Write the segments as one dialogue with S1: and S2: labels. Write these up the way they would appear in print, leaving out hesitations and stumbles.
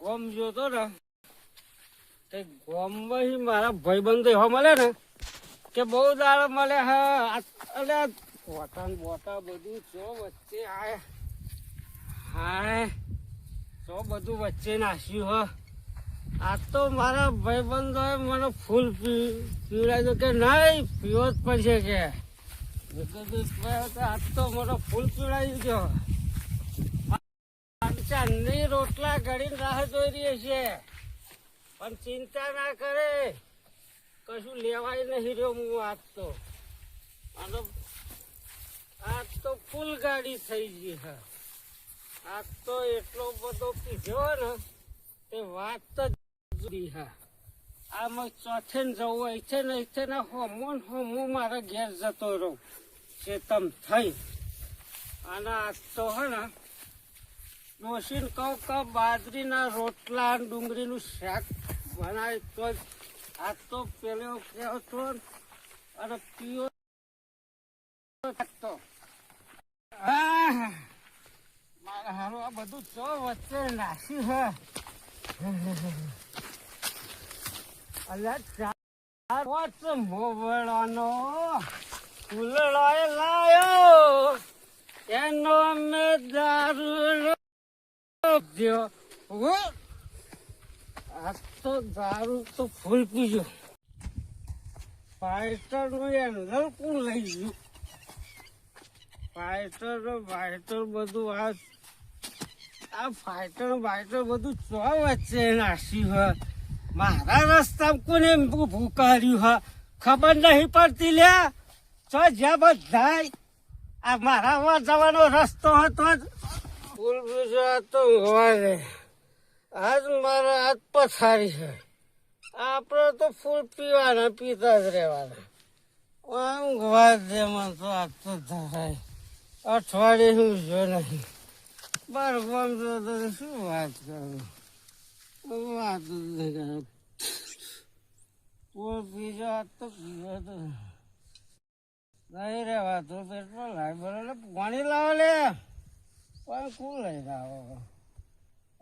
S1: ગોમ જોતો ને તે ગોમમાં મારા ભાઈબંધો એવા મળે ને કે બહુ દાડો મળે હા. એટલે બોટા બોટા બધું જો વચ્ચે હાય તો બધું વચ્ચે નાખ્યું હ. આ તો મારા ભાઈબંધોએ મને ફૂલ પીવડાવ્યું કે નહીં પીવો જ પડશે કે આજ તો મને ફૂલ પીવડાવ્યું છે. ચાંદની રોટલા ઘડીને રાહ જોઈ રહી છે પણ ચિંતા ના કરે કશું લેવાય નહીં રહ્યો હું આજ તો. અને આજ તો ફૂલ ગાડી થઈ ગઈ છે. આજ તો એટલો બધો પીધો ને તે વાત જ જુદી છે. આમાં ચોથે ને જવું હોય છે ને છે ને હું મારા ઘેર જતો રહું છે તમ થઈ. અને આજ તો હે ને ડોશીને કહું કે બાજરીના રોટલા ડુંગળીનું શાક બનાવી તો આજ તો પેલો કહેતો અને પીવો તો મારા હારું આ બધું ચો વચ્ચે નાખ્યું હે. અલ્યા મોવડાનો ફૂલડો લાયો એનો અમે દારૂ આ તો દારૂ તો ફૂલ પીજો. ફાઈટર નું એંગલ કોણ લઈ ગયું? ફાઈટર બધું આ ફાઈટર બાઈટર બધું ચો વચ્ચે નાખ્યું હ. મારા રસ્તામાં કોને ભૂકાર્યું હ ખબર નહીં પડતી લ્યા. ચો જ્યાં બધા આ મારા જવાનો રસ્તો હતો જ ફૂલ બીજો તો હોવા આજ મારા હાથ પથારી છે. આપણે તો ફૂલ પીવાના પીતા જ રહેવાના. ઊંઘવા દે મને તો આજ તો ધરાય અઠવાડિયે હું જો નહીં બાર ગમ તો શું વાત કરું વાત જ નહીં કરું. ફૂલ પીજો આજ તો પીવો તો નહીં રહેવાતો પેટમાં લાય બરાબર પાણી લાવો લે પણ કોણ લઈ લાવો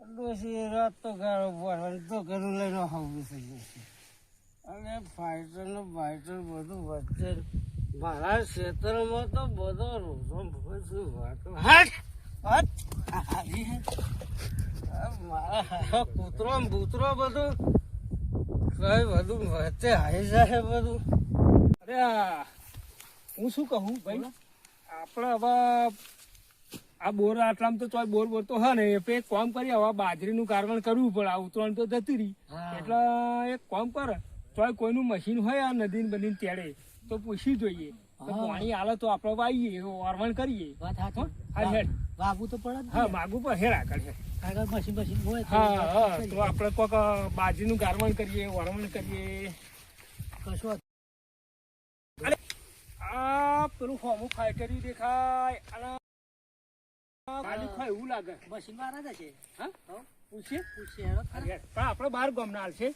S1: ડોસી રાત તો ગાળો પડવાની તો ઘરું લઈને હવું થઈ જશે. અને ફાઈટર ને બાઈટર બધું વચ્ચે મારા ક્ષેત્રમાં તો બધો રોજો શું વાતો મારા કૂતરો બૂતરો બધું કઈ બધું વચ્ચે આવી જાય બધું.
S2: અરે હું શું કહું ભાઈ આપણે હવે આ બોર આટલામાં તો ચોય બોર તો હા ને એક કામ કરીએ હવે બાજરીનું કારવણ કરવું પડે. આ ઉતરાણ તો જતી રહી એટલે એક કામ કરે ચોય કોઈનું મશીન હોય આ નદી બની તેડે તો પૂછી જોઈએ તો પાણી હાલે તો આપણે વાઈએ વારવણ કરીએ.
S3: વાગવું તો પડે.
S2: હા માગું પણ હેરા કરે
S3: મશીન હોય.
S2: હા તો આપણે કોઈક બાજરીનું કારવણ કરીએ વારવણ કરીએ.
S3: કશું
S2: આ પેલું હોમું ફાઈટરી દેખાય અને એવું લાગે
S3: મશીન વાળા જ છે.
S2: હા પૂછીએ
S3: પણ
S2: આપડે બાર ગામના હાલ છે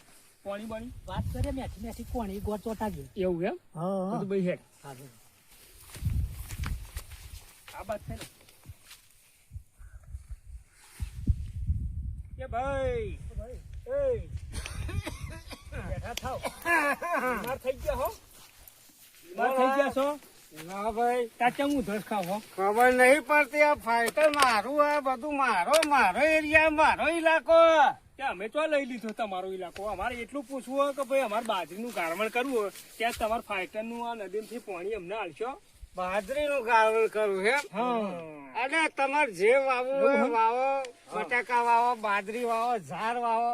S2: પાણી બાણી
S3: વાત કરીએ મેથી મેથી કોણી ગોળ ચોટાડ્યું
S2: એવું એમ.
S3: હા
S2: ભાઈ હેડ
S3: હા
S2: આ વાત છે ને કે ભાઈ બેઠા થાવ. બીમાર થઈ ગયા હો? બીમાર થઈ ગયા છો?
S1: ના ભાઈ
S2: તાચા હું ધસ ખાવ હો?
S1: ખબર નહીં પડતી. આ ફાઈટર મારું આ બધું મારો એરિયા મારો ઇલાકો.
S2: અમે તો લઈ લીધો તમારો ઇલાકો. અમારે એટલું પૂછવું હોય કે ભાઈ અમારે બાજરીનું કારવણ કરવું હોય ત્યાં તમારે ફાઈટર નું આ નદીમાંથી પાણી અમને હાલશો.
S1: બાજરીનું કારવણ કરવું હે? અને તમારે જે વાવવું હોય વાવો. બટાકા વાવો, બાજરી વાવો, ઝાર વાવો.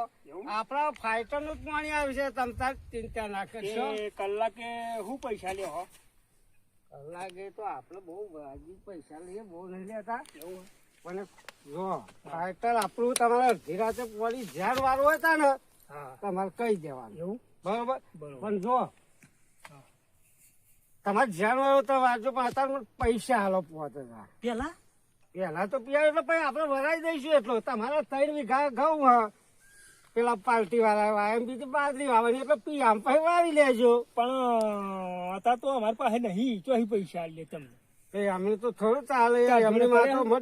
S1: આપડા ફાઈટર નું જ પાણી આવશે. તમ તાર ચિંતા ના કરશો.
S2: કલાકે શું પૈસા લે હો?
S1: કલાકે તો આપડે બહુ પૈસા લઈએ બહુ નહીં લેતા. પણ જો ફાઈટર આપણું તમારે અડધી રાતે પડી ઝાડ વાળું હોય ને તમારે કહી દેવાનું એવું બરોબર. પણ જો તમારે ઝાડ વાળું તો વાંચો પણ અત્યારે પૈસા હાલો પહોંચે
S3: પેલા
S1: તો પીવા એટલે પછી આપડે ભરાઈ દઈશું. એટલો તમારે 3 વીઘા ઘઉં પેલા પાર્ટી વાળા એમ બીજી બાજરી વાવવાની એટલે પી આમ પછી વાવી લેજો.
S2: પણ અત્યારે તો અમારી પાસે નહીં ચોહી પૈસા લે તમને.
S1: અમને તો થોડું ચાલે. અમને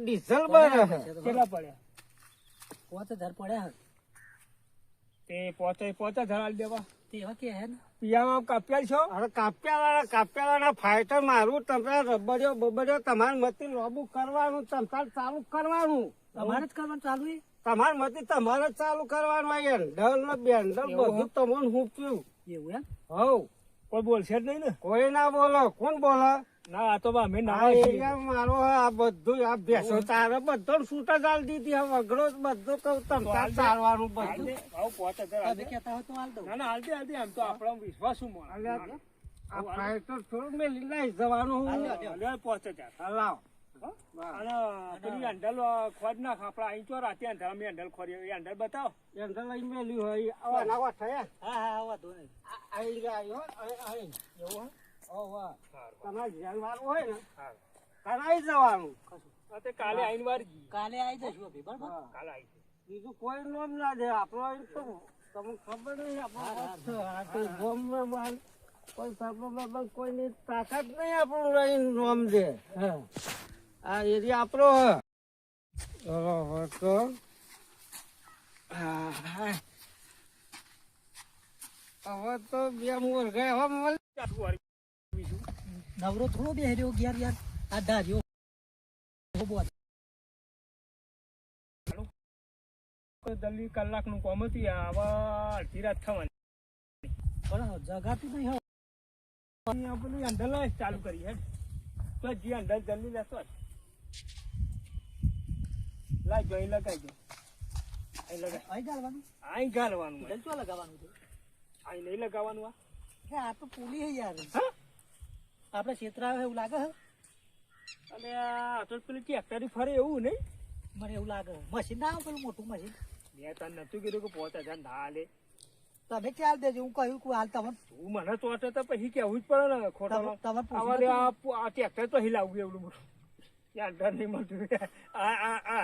S1: ડીઝલ બને.
S2: કેટલા પડ્યા?
S3: 5000 પડ્યા.
S2: તે પોતે ધરાલ દેવા
S3: તે એવા કે હે ને
S2: પિયામાં કાપ્યા છો
S1: અરે કાપ્યાવાળા ફાઈટર મારું તમે રબડ્યો બબડ્યો તમારે મતી લોબુ કરવાનું તમારે ચાલુ કરવાનું
S3: તમારે જ કરવાનું ચાલુ એ
S1: તમારે મતી તમારે જ ચાલુ કરવાનું આ એન્ડલ ને બેન્ડલ બધું તમને હું પીવું
S3: એવું એમ
S1: હવ
S2: કોઈ બોલશે જ નહીં ને
S1: કોઈ ના બોલો કોણ બોલે
S2: ના આ તો બા અમે
S1: આ
S2: ના
S1: એરિયા મારો આ બધું આ ભેંસો તારે બધો છૂટ જ આલી દીધી હવે વગડો બધું કહું તમતાર ચાલવાનું બધું
S3: તમે કહેતા હોય તો હાલ દઉં
S2: ના ના હાલતી આમ તો આપણો વિશ્વાસ શું મોણ
S1: અલ્યા, આ ફાઈટર થોડું મેલી લઈ જવાનું હું
S2: હાલે 5000
S1: હલાવ
S2: અને પેલી હેન્ડલ ખોદ નાખ આપણે અહીં ચો રાતે હેન્ડલ અમે હેન્ડલ ખોરી હેન્ડલ બતાવો
S1: એન્ડલ લઈ મેલ્યું હોય આવા નાવા થયા
S3: હા હા વાંધો નહીં
S1: અહીં ગયા અહીં એવું હોય તમારે ધ્યાન વાળું હોય ને કરાવી જવાનું
S2: આ તે કાલે આઈન વાર
S3: કાલે આવી જશું અભી બરાબર
S2: કાલે આવી
S1: બીજું કોઈ નોમ ના દે આપણો એમ તો તમને ખબર નહીં આપણો ગોમમાં કોઈ સર્વ કોઈની તાકાત નહીં આપણું રહી નોમ દે આ એરિયા આપણો બરોબર તો હવે તો બે મુરઘા હવે મળી
S3: નવરો થોડો બે રહ્યો ઘેર યાર આ ધાર્યો
S2: જલ્દી કલાકનું કોમ હતું આવા અડધી રાત થવાની
S3: પણ જગાતું નહીં હવે
S2: અહીંયા પેલું હેન્ડલ ચાલુ કરી હેડ તો જે હેન્ડલ જલ્દી લેતો લાઈ જોઈ લગાઈ દો અહીં લગાય
S3: અહીં ગાળવાનું
S2: અહીં ગાલવાનું હોય.
S3: શું લગાવવાનું છે
S2: અહીં નહીં લગાવવાનું આ
S3: કે આ તો પુલી હે યાર
S2: હા?
S3: આપણે છેતરાયો એવું લાગે હે
S2: અને આ તો પેલી ટ્રેક્ટરી ફરે એવું નહીં
S3: મને એવું લાગે મશીન ના આવે પેલું મોટું મશીન
S2: મેં તને નતું કીધું કે 5000 ના લે
S3: તમે ચાલ દેજો હું કહ્યું કે હાલ તમે
S2: તું મને ચોટે તો પછી કેવું જ પડે ને ખોટો
S3: તમે
S2: અમારે આ ટ્રેક્ટર તો હિલાવવું એવડું મોટું ત્યાં ડર નહીં મળતું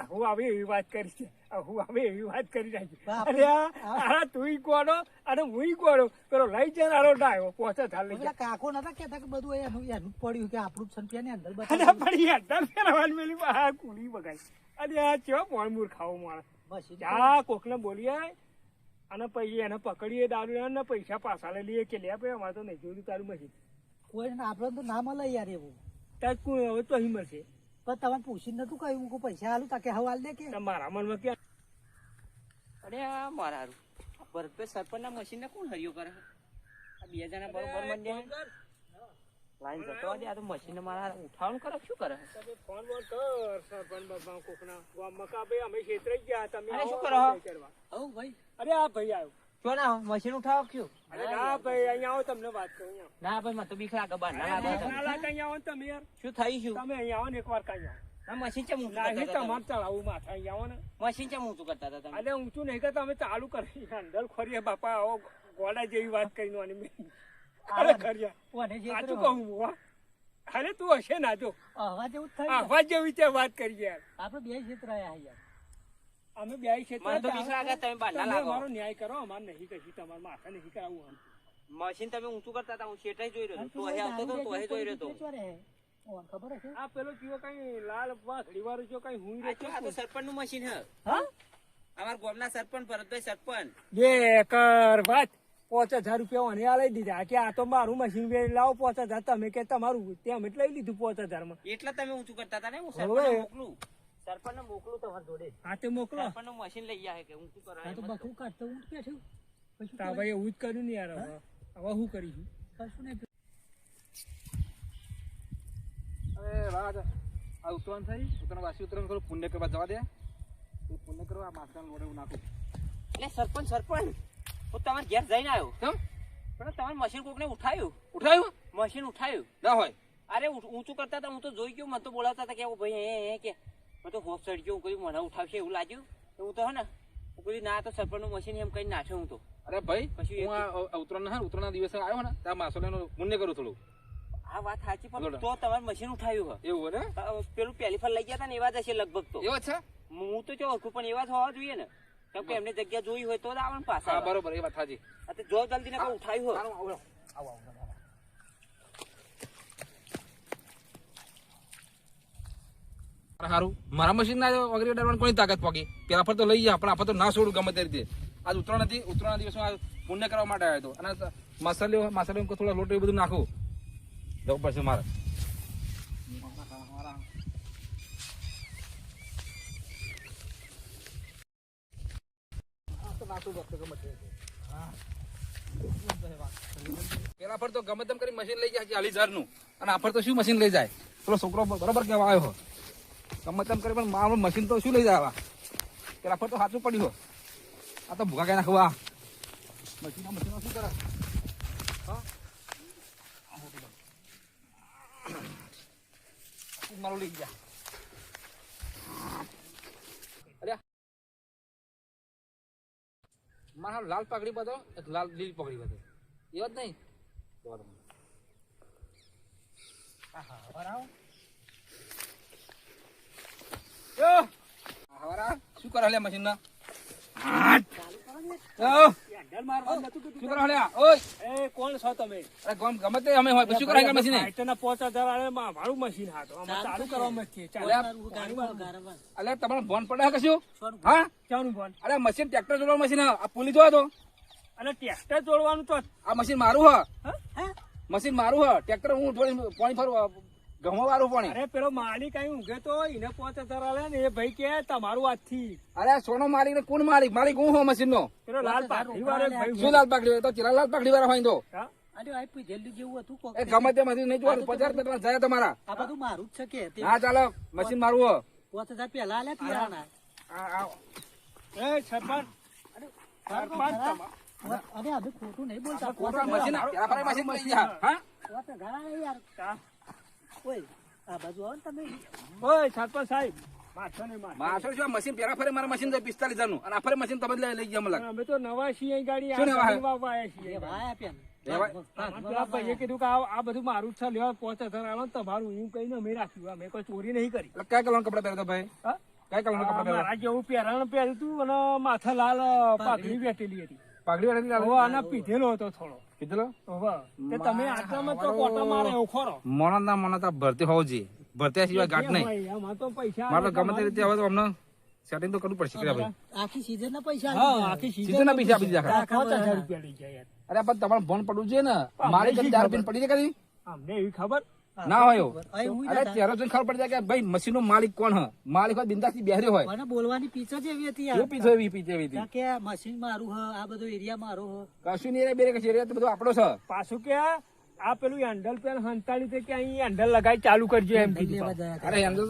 S2: હું આવી એવી વાત કરી છે હું આવી એવી વાત કરી નાખી અરે આ તું કોડો અને હું કોડો પેલો લઈ જાય આરો ડાયો 5000 લઈ
S3: પેલા કાકો નતા કેતા કે બધું એનું એનું પડ્યું કે આપણું સંપિયા ને અંદર
S2: અને
S3: બતાવ્યું
S2: પડી હેઠળ ફેરવાની મેલી આ કુડી બગાડી અને આ ચો મોણ ખાવું માણસ
S3: મશીન
S2: ચા કોકને બોલીએ અને પછી એને પકડીએ દારૂ ને પૈસા પાછા લઈ લઈએ કે લે ભાઈ અમારે તો નહીં જોયું તારું મશીન
S3: કોઈ આપણે તો ના મળે યાર એવું
S2: ત્યાં કોઈ હવે તો અહીં મળશે
S3: પણ તમે પૂછીને નતું કહ્યું કે પૈસા હાલું તાકે હવાલ દે કે
S2: તમારા મનમાં ક્યાં
S4: અરે આ મારા હારું ભરતભાઈ સરપંચના મશીનને કોણ હરિયો કરે આ બે જણા બરોબર મંડ્યા લાઈન જતો દે આ તો મશીન મારા ઉઠાવવાનું કરે શું કરે
S2: તમે ફોન બોલ કર સરપંચ બાબા કોકના ગામમાં કા ભાઈ અમે છેતરાઈ ગયા તમે
S4: અરે શું
S2: આવો
S4: કરો?
S2: કરવા.
S3: હવ ભાઈ
S2: અરે આ ભાઈ આવ્યો
S4: શું ના મશીન ઉઠાવો કયું
S2: અરે ના ભાઈ અહીંયા આવો તમને વાત કરું અહીંયા
S4: ના ભાઈ મને તો બીક લાગે બહાર ના
S2: આવો.
S4: લાગે
S2: ના લાગે અહીંયા આવો ને તમે યાર
S4: શું થઈ શું
S2: તમે અહીંયા આવો ને એકવાર કાંઈ આવો
S4: ના મશીન ચમ ઊંચું
S2: નહીં
S4: કરતા
S2: તમારે ચડાવવું માથે અહીંયા આવો ને
S4: મશીન ચમ ઊંચું કરતા હતા તમે
S2: અરે ઊંચું નહીં કરતા અમે ચાલુ કરી અંદર ખોરીએ બાપા આવો ગોડા જેવી વાત કરીને આની મેં. અરે ખર્યા
S3: કોને જે
S2: સાચું
S3: કર્યું?
S2: કહું હું, હા. અરે તું હશે ના જો
S3: અવાજ એવું થઈ
S2: આવા જેવી તે વાત કરી યાર
S3: આપણે બે છેતરાયા યાર
S2: અમે બે
S4: મને તો બીક લાગે તમે બહાર ના
S2: તમે
S4: લાગો
S2: અમારો ન્યાય કરો અમારે નહીં કશી તમારે માથે નહીં કરાવવું
S4: મશીન તમે ઊંચું કરતા હતા હું શેઠાઈ જોઈ રહ્યો હતો તો અહીં આવતો હતો તો અહીં જોઈ રહ્યો હતો
S3: ખબર હશે
S2: આ પેલો કયો કઈ લાલ વાઘડી વાળું જો કઈ હું
S4: આ તો સરપંચનું મશીન હે
S3: હા
S4: અમારા ગામના સરપંચ ભરતભાઈ સરપંચ
S2: બે કર વાત 5000 રૂપિયા મને આ લઈ દીધા કે આ તો મારું મશીન બે લાવો 5000 તમે કે તમારું તેમ એટલે લઈ લીધું 5000 માં
S4: એટલે તમે ઊંચું કરતા હતા ને હું
S2: હવે.
S4: સરપંચને મોકલું સરપંચને મોકલું તમારી જોડે
S2: હા તે મોકલો
S4: સરપંચનું મશીન લઈ જાય કે ઊંચું
S3: આ
S4: કરાય
S3: તો બકરું કાઢતો હું બેઠું પછી
S2: તા ભાઈ એવું જ કર્યું ને યાર હવે શું કરીશું
S3: કશું નહીં
S5: અરે રાજ આ ઉત્તરાયણ થઈ ઉત્તરાયણ વાસી ઉત્તરાયણ કરું પુણ્ય કરવા જવા દે તો પુણ્ય કરવા આ માથાનું લોડે હું નાખું
S4: એટલે સરપંચ હું તમારે ઘેર જઈને આવ્યો
S5: કેમ
S4: પણ તમારે મશીન કોકને ઉઠાયું
S5: ઉઠાયું
S4: મશીન ઉઠાયું
S5: ના હોય
S4: અરે ઊંચું કરતા હતા હું તો જોઈ ગયો મને તો બોલાવતા હતા કે આવું ભાઈ હે કે મેં તો હોપ ચડી ગયો હું કઈ મને ઉઠાવશે એવું લાગ્યું તો હું તો હે ને હું કીધું ના તો સરપંચનું મશીન એમ કઈ નાખ્યો હું તો
S5: અરે ભાઈ
S4: પછી
S5: હું આ ઉત્તરાયણના દિવસે આવ્યો ને ત્યાં માસોલાનું પુણ્ય કરું થોડું
S4: આ વાત સાચી પણ
S5: બોલો.
S4: તો તમારે મશીન ઉઠાવ્યું હે
S5: એવું ને
S4: પેલું પહેલી ફર લઈ ગયા હતા ને એવા જ હશે લગભગ તો
S5: એવો છે
S4: હું તો જો પણ એવા જ હોવા જોઈએ ને કેમ કે એમને જગ્યા જોઈ હોય તો જ આવે ને
S5: હા
S4: પાછા
S5: બરોબર એ વાત સાચી
S4: આ તો જો જલ્દી ને ઉઠાવ્યું હોય
S5: સારું, આવો. સારું મારા મશીન ના વગેરે ડરવાની કોની તાકાત પગી પેલા ફર તો લઈ જાય પણ આપણે તો ના છોડું ગમે તે રીતે આજ ઉત્તરાયણ હતી, ઉત્તરાયણના દિવસમાં આ પુણ્ય કરવા માટે આવ્યો હતો. અને મસાલો થોડા લોટ એ બધું નાખું જવું પડશે મારે. પેલા ફર તો ગમે તેમ કરી મશીન લઈ જાય 40,000 નું, અને આ ફર તો શું મશીન લઈ જાય? પેલો છોકરો બરોબર કેવા આવ્યો, ગમે તેમ કરી પણ મારું મશીન તો શું લઈ જાય? પેલા ફર તો સાચું પડ્યું. આ તો ભૂખા કઈ નાખવા મશીનો શું કરે? મારું લઈ ગયા. અરે મારા લાલ પાઘડી બધો, એક લાલ લીલી પગડી બધો એવો જ નહીં. શું કરે લે મશીન ના? શું કરો લ્યા? ઓય
S2: એ કોણ છો તમે?
S5: અરે ગમે તે અમે હોય શું કરાય મશીન?
S2: આઈટના 5,000 વાળે મારું મશીન હાથો અમે ચાલુ કરવામાં જ છીએ.
S5: અલે તમારે ફોન પડે કશું? હા
S2: ક્યાંનું ફોન?
S5: અરે મશીન ટ્રેક્ટર જોડવાનું મશીન આ પોલીસ જોવા તો
S2: અને ટ્રેક્ટર જોડવાનું તો
S5: આ મશીન મારું હ મશીન મારું હ ટ્રેક્ટર હું થોડી પાણી ફરું ઘઉં વાળું પાણી.
S2: અરે પેલો માલિક અહીં ઊંઘે તો એને 5,000 આલે ને એ ભાઈ કે તમારું આજથી.
S5: અરે સોનો માલિક ને કોણ માલિક? માલિક હું હો મશીન નો.
S2: પેલો લાલ પાઘડી વાળો એક ભાઈ
S5: શું લાલ પાઘડી? તો ચિરા લાલ પાઘડી વાળા હોય તો
S2: હા?
S5: એ ગમે તે મશીન નહીં જોવાનું. 50,000 રૂપિયા જાય તમારા.
S3: આ બધું મારું જ છે કે
S5: હા ચાલો મશીન મારું હ.
S3: 5,000 પહેલા આલ્યા પિયાના.
S2: એ સરપંચ સરપંચ
S3: અરે હવે ખોટું નહીં બોલતા.
S5: મશીન પેલા ફરે મશીન લઈ જા. હા
S3: 5,000 આલ્યા યાર. ઓય આ બાજુ આવો ને તમે.
S2: ઓય સરપંચ સાહેબ માથો ને માથો.
S5: માસો શું મશીન પેલા ફરે મારા મશીન 45,000 નું, અને આ ફરે મશીન તમે લઈ ગયા મને.
S2: અમે તો નવા છીએ ગાડી
S5: શું નવા?
S2: આવ્યા છીએ.
S3: એ ભાઈ આપ્યા ને.
S2: પેલા ભાઈએ કીધું કે આ બધું મારું જ છે, લેવા 5,000 આલો ને તમારું એવું કહીને અમે રાખ્યું. અમે કોઈ ચોરી નહીં કરી.
S5: એટલે કયા કલર કપડા પહેરતા ભાઈ?
S2: હા?
S5: કયા કલર કપડા પહેરતા?
S2: મારા જેવું પહેરણ પહેર્યું હતું અને માથા લાલ પાઘડી વેટેલી હતી.
S5: પાઘડી વાળી
S2: હવે આના પીધેલો હતો થોડો.
S5: કીધેલો
S2: હવે તે તમે આટલામાં તો કોટા મારે એવું ખરો.
S5: મોના ભરતી હોવું જોઈએ. ભરતી સિવાય ગાંઠ નહીં.
S2: ભાઈ, આમાં તો પૈસા
S5: મારે તો ગમે તે રીતે હવે તો અમને સેટિંગ તો કરવું પડશે કે ભાઈ.
S3: આખી સીઝન ના પૈસા
S2: હા, આખી
S5: સીઝન ના પૈસા આપી દીધા.
S2: 5,000 રૂપિયા લઈ જાય યાર.
S5: અરે પણ તમારે ફોન પડવું જોઈએ ને. મારી કદી દારૂ પીને પડી જાય કદી
S2: અમને એવી ખબર.
S5: ના હોય એવું.
S3: અહીં હું
S5: અરે ત્યારે જોઈને ખબર પડી જાય કે ભાઈ મશીન નો માલિક કોણ હ. માલિક હોય બિંદાસથી બેહર્યો હોય.
S3: મને બોલવાની પીછો જ એવી હતી
S5: એવું
S3: યાર.
S5: પીછો એવી પીછે એવી હતી.
S3: કે મશીન મારું હ, આ બધો એરિયા મારો હ.
S5: કશું નહીં રે બેરે કશું રે તો બધું આપણો છે.
S2: પાછું કે આ પેલું હેન્ડલ પેન હંતાડી તે કે અહીં હેન્ડલ લગાવી ચાલુ કરજો એમ
S3: લેવા
S2: કીધું.
S3: ગયા હતા.
S5: અરે હેન્ડલ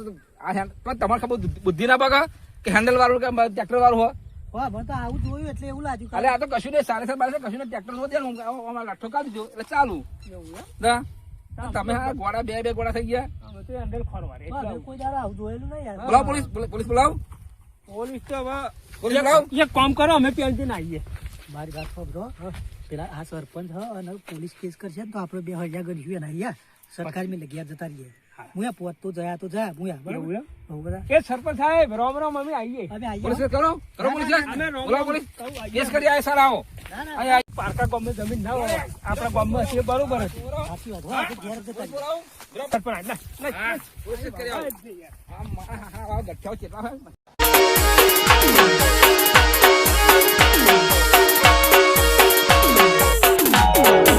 S5: આ હેન્ડલ પણ તમારે ખબર બુદ્ધિ ના પાકા કે હેન્ડલ વાળું કે ટ્રેક્ટર વાળું હોય.
S3: વાહ, મને તો આવું જોયું એટલે એવું લાગ્યું કે
S5: અરે આ તો કશું નહીં 4.5 કશું નહીં. ટ્રેક્ટર નો દે લાઠો કાઢી દો એટલે ચાલુ.
S2: એવું એમ?
S5: ના તમે આ ગોળા બે ગોળા થઈ ગયા.
S2: અમે તો હેન્ડલ ખોરવાડે એટલે
S3: વાહ, મેં
S2: આવું.
S3: કોઈ દાડો આવું જોયેલું નહીં યાર.
S5: બોલાવો પોલીસ બોલાવો.
S2: પોલીસ તો હવે
S5: પોલીસ બોલાવો.
S2: એક કામ કરો અમે પેલથી ના આવીએ.
S3: મારી વાત સાંભળો. પેલા આ સરપંચ હ અને પોલીસ કેસ કરશે ને તો આપણે બે હજાર ગણ્યું એના અહીંયા સરકાર મેં લગી જતા રહીએ. હું આ પોત તો જયા હું
S2: એવું એમ?
S3: બધા
S2: એ સરપંચ સાહેબ રોમ રોમ અમે આવીએ.
S3: અમે આવીએ.
S5: પોલીસ કરો પોલીસ
S2: અમે રોમ
S5: બોલાવો પોલીસ. કેસ કરી આય સારા આવો.
S3: ના ના
S5: અહીંયા
S2: પારકા ગામમાં જમીન ના હોય આપણા ગામમાં છે બરોબર હતી.
S3: સાચી વાત હો, આપણે ઘેર જતા રહીએ.
S5: બોલાવો.
S2: સરપંચ ના
S5: પોલીસ કરી આવો. હા ગઠ્ઠાઓ કેટલા હોય?
S6: Thank you.